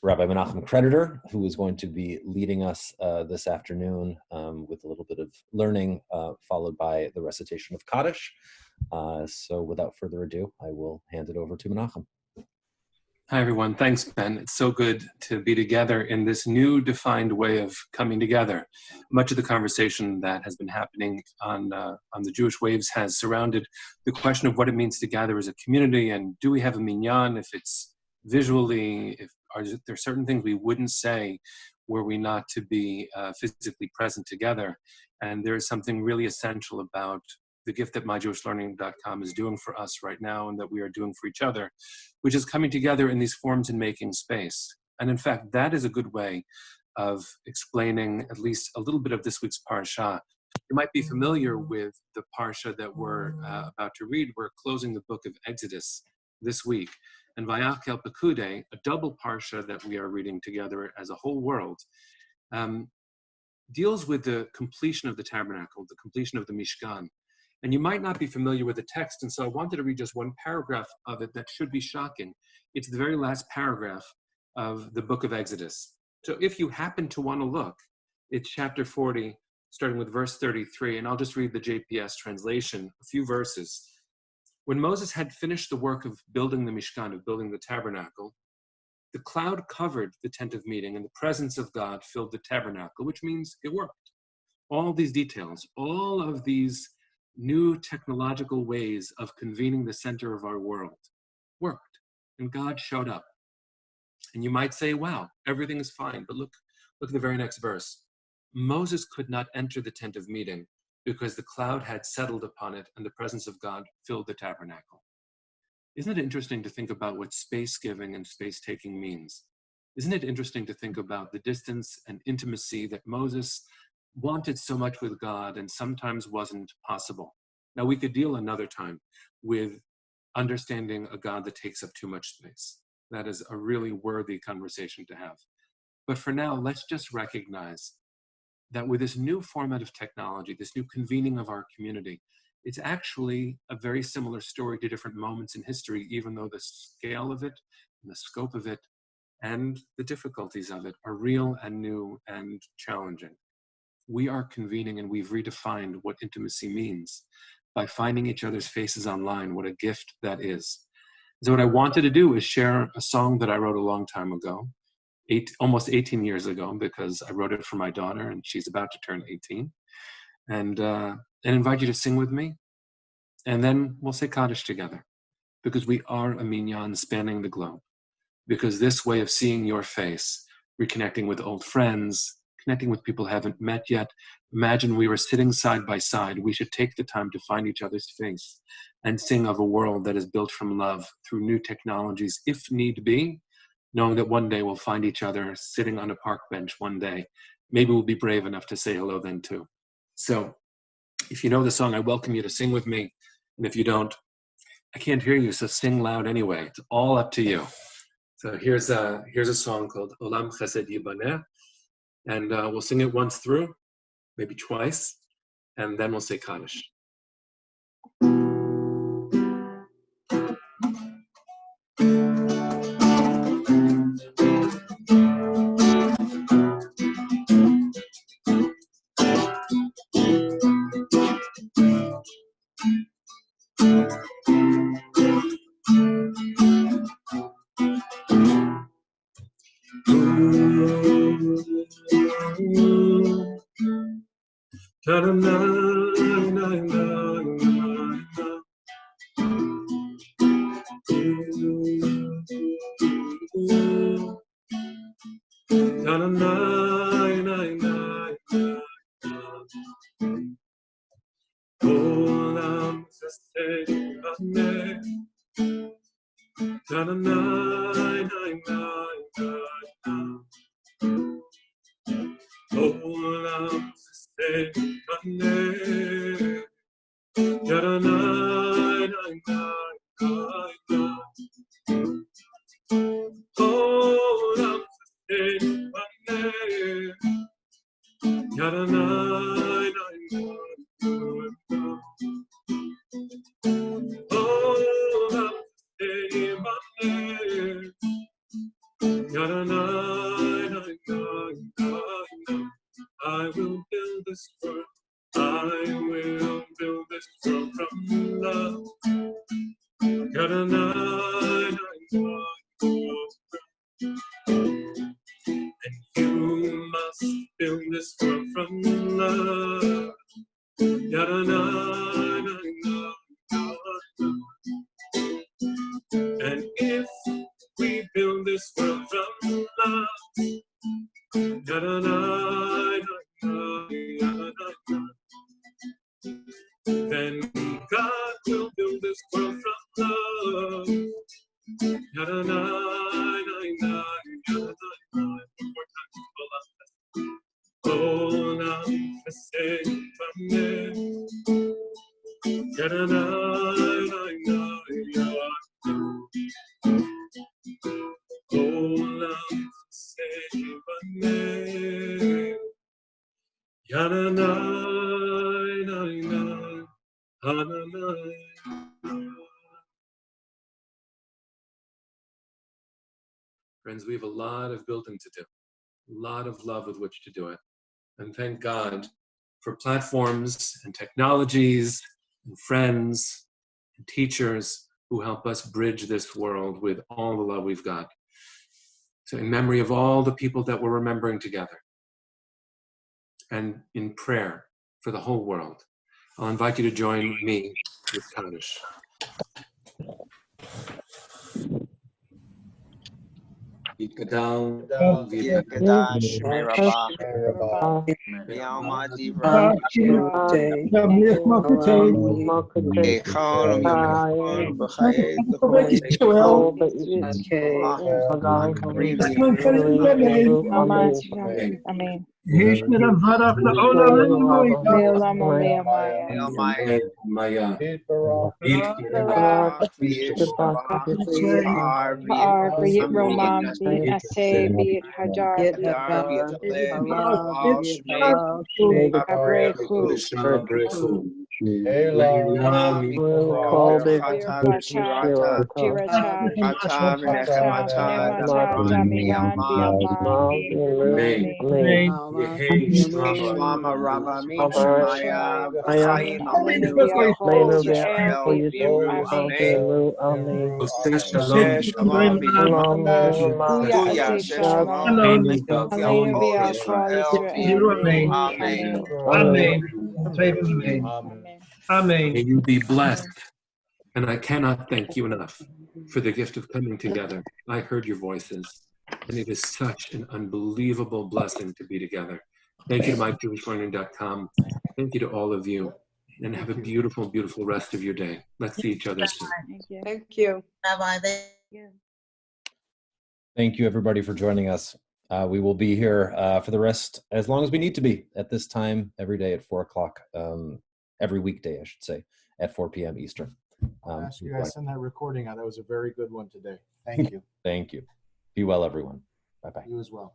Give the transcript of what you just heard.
Rabbi Menachem Creditor, who is going to be leading us this afternoon with a little bit of learning, followed by the recitation of Kaddish. So without further ado, I will hand it over to Menachem. Hi, everyone. Thanks, Ben. It's so good to be together in this new defined way of coming together. Much of the conversation that has been happening on the Jewish Waves has surrounded the question of what it means to gather as a community, and do we have a minyan, if it's visually, are there certain things we wouldn't say were we not to be physically present together. And there is something really essential about the gift that mydewishlearning.com is doing for us right now and that we are doing for each other, which is coming together in these forms and making space. And in fact, that is a good way of explaining at least a little bit of this week's parsha. You might be familiar with the parsha that we're about to read. We're closing the book of Exodus this week. And Vayakel Pekude, a double parsha that we are reading together as a whole world, deals with the completion of the tabernacle, the completion of the Mishkan. And you might not be familiar with the text, and so I wanted to read just one paragraph of it that should be shocking. It's the very last paragraph of the book of Exodus. So if you happen to want to look, it's chapter 40, starting with verse 33, and I'll just read the JPS translation, a few verses. When Moses had finished the work of building the Mishkan, of building the tabernacle, the cloud covered the tent of meeting, and the presence of God filled the tabernacle, which means it worked. All these details, all of these new technological ways of convening the center of our world worked, and God showed up. And you might say, wow, everything is fine, but look at the very next verse. Moses could not enter the tent of meeting because the cloud had settled upon it and the presence of God filled the tabernacle. Isn't it interesting to think about what space giving and space taking means? Isn't it interesting to think about the distance and intimacy that Moses wanted so much with God and sometimes wasn't possible? Now, we could deal another time with understanding a God that takes up too much space. That is a really worthy conversation to have. But for now, let's just recognize that with this new format of technology, this new convening of our community, it's actually a very similar story to different moments in history, even though the scale of it and the scope of it and the difficulties of it are real and new and challenging. We are convening, and we've redefined what intimacy means by finding each other's faces online. What a gift that is. So what I wanted to do is share a song that I wrote a long time ago, almost 18 years ago, because I wrote it for my daughter and she's about to turn 18, and invite you to sing with me. And then we'll say Kaddish together, because we are a minyan spanning the globe, because this way of seeing your face, reconnecting with old friends, connecting with people who haven't met yet. Imagine we were sitting side by side. We should take the time to find each other's face and sing of a world that is built from love through new technologies, if need be, knowing that one day we'll find each other sitting on a park bench one day. Maybe we'll be brave enough to say hello then too. So if you know the song, I welcome you to sing with me. And if you don't, I can't hear you, so sing loud anyway. It's all up to you. So here's a song called Olam Chesed Yibaneh. And we'll sing it once through, maybe twice, and then we'll say Kaddish. I will build this world. I will build this world from love. And you must build this world from love. And if we build this world from love, then God will build this world from love. One more time. Oh, now the same Friends, we have a lot of building to do, a lot of love with which to do it. And thank God for platforms and technologies and friends and teachers who help us bridge this world with all the love we've got. So in memory of all the people that we're remembering together, and in prayer for the whole world, I'll invite you to join me with Kaddish. Yitgadal, Yitgadal, Shmei Rabbah, B'yom Ha'divra, Eichon Yom B'chayei T'chol Amen. יש מרברך לעולם לעולם עולמי Maya, Ha'ar, B'yit Romam, B'yit Aseh, B'yit Hajar, Abrechu, Jirata, Nemata, Jamiyan, Shlama Rabamim Shemaya V'chaim Aleinu V'yachol, Yisrael, V'yivru, Amen. Aseh Shalom B'yim Huya Aseh Shalom, Aleinu V'yachol, Yisrael, Amen. Amen. Amen. May you be blessed. And I cannot thank you enough for the gift of coming together. I heard your voices, and it is such an unbelievable blessing to be together. Thank you to myjewishlearning.com. Thank you to all of you. And have a beautiful, beautiful rest of your day. Let's see each other soon. Thank you. Rabbi, Thank you, everybody, for joining us. We will be here for the rest, as long as we need to be, at this time, every day at 4 o'clock, every weekday, I should say, at 4 p.m. Eastern. I'll ask you guys to send that recording out. That was a very good one today. Thank you. Thank you. Be well, everyone. Bye-bye. You as well.